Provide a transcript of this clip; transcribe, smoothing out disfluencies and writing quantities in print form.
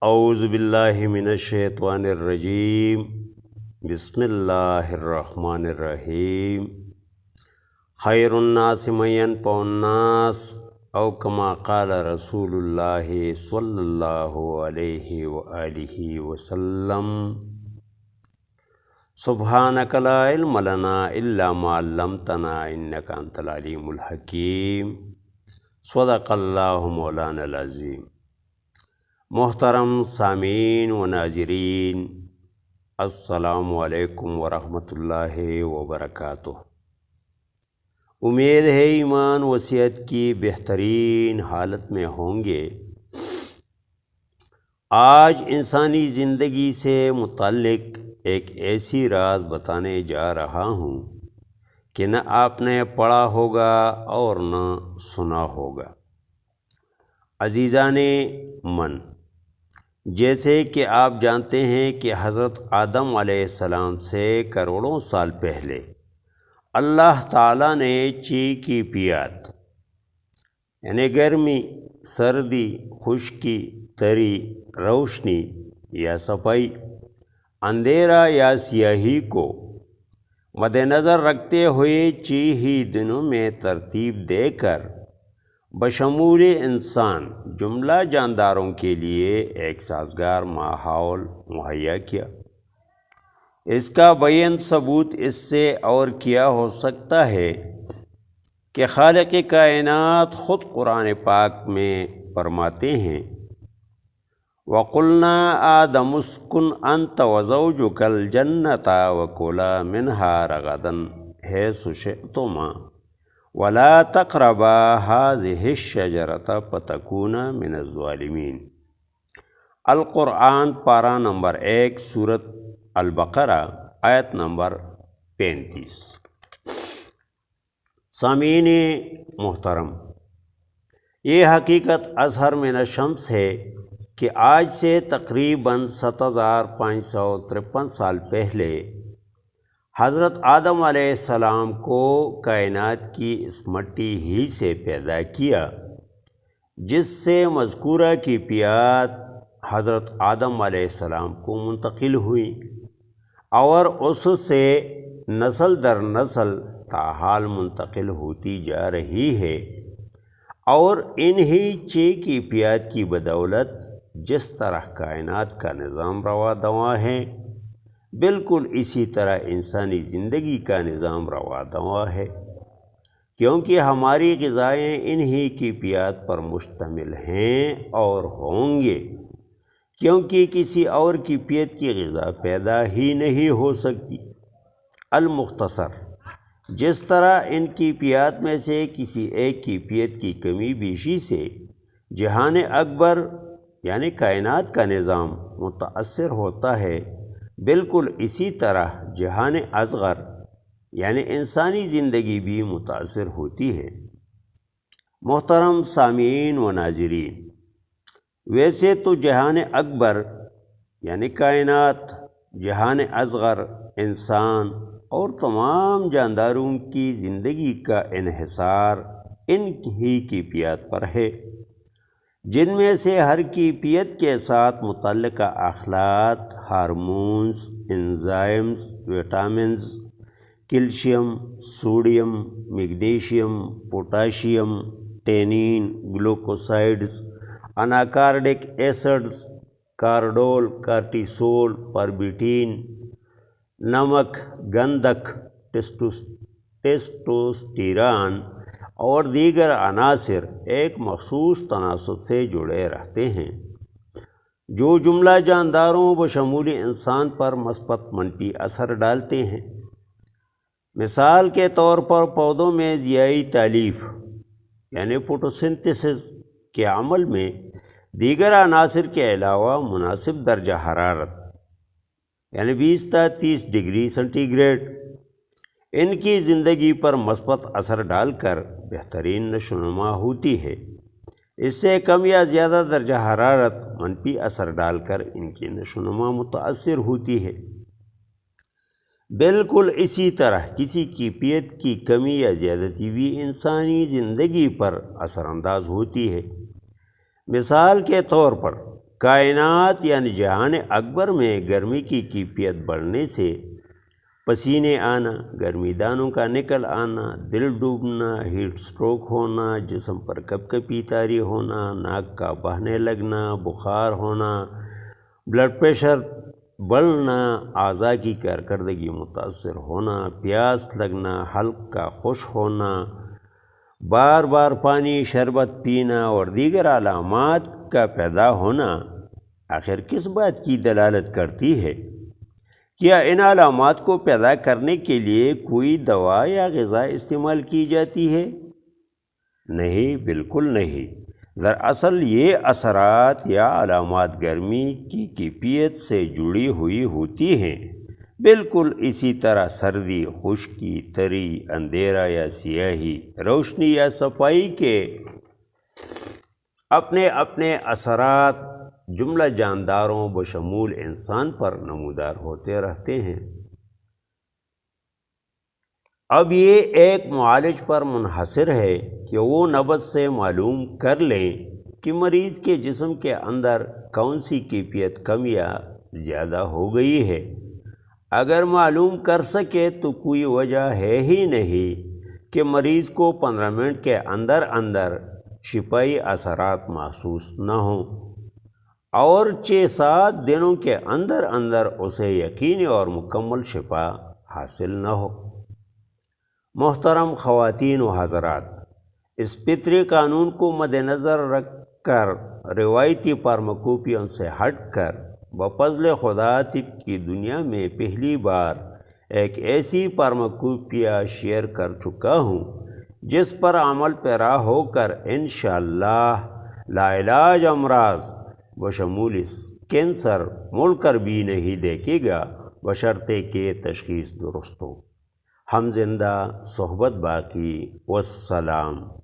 اعوذ باللہ من الشیطان الرجیم بسم اللہ الرحمن الرحیم خیر الناس من ينفع الناس او کما قال رسول اللہ صلی اللہ علیہ وآلہ وسلم سبحانک لا علم لنا الا ما علمتنا انک انت العلیم الحکیم صدق اللہ مولانا العظیم۔ محترم سامعین و ناظرین، السلام علیکم ورحمۃ اللہ وبرکاتہ۔ امید ہے ایمان و صحت کی بہترین حالت میں ہوں گے۔ آج انسانی زندگی سے متعلق ایک ایسی راز بتانے جا رہا ہوں کہ نہ آپ نے پڑھا ہوگا اور نہ سنا ہوگا۔ عزیزان من، جیسے کہ آپ جانتے ہیں کہ حضرت آدم علیہ السلام سے کروڑوں سال پہلے اللہ تعالیٰ نے چی کی پیات یعنی گرمی، سردی، خشکی، تری، روشنی یا صفائی، اندھیرا یا سیاہی کو مد نظر رکھتے ہوئے چی ہی دنوں میں ترتیب دے کر بشمول انسان جملہ جانداروں کے لیے ایک سازگار ماحول مہیا کیا۔ اس کا بیان ثبوت اس سے اور کیا ہو سکتا ہے کہ خالق کائنات خود قرآن پاک میں فرماتے ہیں وَقُلْنَا آدَمُ اسْكُنْ أَنْتَ وَزَوْجُكَ الْجَنَّةَ وَكُلَا مِنْهَا رَغَدًا حَيْثُ شِئْتُمَا وَلَا تَقْرَبَا هَٰذِهِ الشَّجَرَةَ فَتَكُونَا مِنَ الظَّالِمِينَ۔ القرآن پارہ نمبر 1 سورۃ البقرہ آیت نمبر 35۔ سامعین محترم، یہ حقیقت اظہر من الشمس ہے کہ آج سے تقریباً 7553 سال پہلے حضرت آدم علیہ السلام کو کائنات کی اس مٹی ہی سے پیدا کیا جس سے مذکورہ کی پیات حضرت آدم علیہ السلام کو منتقل ہوئی اور اس سے نسل در نسل تاحال منتقل ہوتی جا رہی ہے، اور انہی چی کی پیات کی بدولت جس طرح کائنات کا نظام روا دواں ہے، بالکل اسی طرح انسانی زندگی کا نظام روا دواں ہے، کیونکہ ہماری غذائیں انہی کی پیات پر مشتمل ہیں اور ہوں گے، کیونکہ کسی اور کی پیت کی غذا پیدا ہی نہیں ہو سکتی۔ المختصر، جس طرح ان کی پیات میں سے کسی ایک کی پیت کی کمی بیشی سے جہان اکبر یعنی کائنات کا نظام متاثر ہوتا ہے، بالکل اسی طرح جہان اصغر یعنی انسانی زندگی بھی متاثر ہوتی ہے۔ محترم سامعین و ناظرین، ویسے تو جہان اکبر یعنی کائنات، جہان اصغر انسان اور تمام جانداروں کی زندگی کا انحصار ان ہی کی پیات پر ہے، جن میں سے ہر کی پیت کے ساتھ متعلقہ اخلاط، hormones, enzymes, vitamins, calcium, sodium, magnesium, potassium, tannin, glucosides, anacardic acids, cardol, cortisol, پربیٹین، نمک، گندھک، ٹیسٹوسٹیران اور دیگر عناصر ایک مخصوص تناسب سے جڑے رہتے ہیں، جو جملہ جانداروں بشمول انسان پر مثبت منفی اثر ڈالتے ہیں۔ مثال کے طور پر پودوں میں ضیائی تالیف یعنی فوٹوسنتھسس کے عمل میں دیگر عناصر کے علاوہ مناسب درجہ حرارت یعنی 20 تا 30 ڈگری سینٹی گریڈ ان کی زندگی پر مثبت اثر ڈال کر بہترین نشو و نما ہوتی ہے۔ اس سے کم یا زیادہ درجہ حرارت منفی اثر ڈال کر ان کی نشو و نما متاثر ہوتی ہے۔ بالکل اسی طرح کسی کی پیت کی کمی یا زیادتی بھی انسانی زندگی پر اثر انداز ہوتی ہے۔ مثال کے طور پر کائنات یعنی جہان اکبر میں گرمی کی کیفیت بڑھنے سے پسینے آنا، گرمی دانوں کا نکل آنا، دل ڈوبنا، ہیٹ سٹروک ہونا، جسم پر کپ کپی طاری ہونا، ناک کا بہنے لگنا، بخار ہونا، بلڈ پریشر بڑھنا، اعضاء کی کارکردگی متاثر ہونا، پیاس لگنا، حلق کا خشک ہونا، بار بار پانی شربت پینا اور دیگر علامات کا پیدا ہونا آخر کس بات کی دلالت کرتی ہے؟ کیا ان علامات کو پیدا کرنے کے لیے کوئی دوا یا غذا استعمال کی جاتی ہے؟ نہیں، بالکل نہیں۔ دراصل یہ اثرات یا علامات گرمی کی کیفیت سے جڑی ہوئی ہوتی ہیں، بالکل اسی طرح سردی، خشکی، تری، اندھیرا یا سیاہی، روشنی یا صفائی کے اپنے اپنے اثرات جملہ جانداروں بشمول انسان پر نمودار ہوتے رہتے ہیں۔ اب یہ ایک معالج پر منحصر ہے کہ وہ نبض سے معلوم کر لیں کہ مریض کے جسم کے اندر کون سی کیفیت کم یا زیادہ ہو گئی ہے۔ اگر معلوم کر سکے تو کوئی وجہ ہے ہی نہیں کہ مریض کو 15 منٹ کے اندر اندر شفائی اثرات محسوس نہ ہوں اور 6-7 دنوں کے اندر اندر اسے یقینی اور مکمل شفا حاصل نہ ہو۔ محترم خواتین و حضرات، اس فطری قانون کو مد نظر رکھ کر روایتی فارماکوپیوں سے ہٹ کر بفضل خدا طب کی دنیا میں پہلی بار ایک ایسی فارماکوپیا شیئر کر چکا ہوں جس پر عمل پیرا ہو کر انشاءاللہ لاعلاج امراض بشمول کینسر مڑ کر بھی نہیں دیکھے گا، بشرطے کہ تشخیص درست ہو۔ ہم زندہ، صحبت باقی، والسلام۔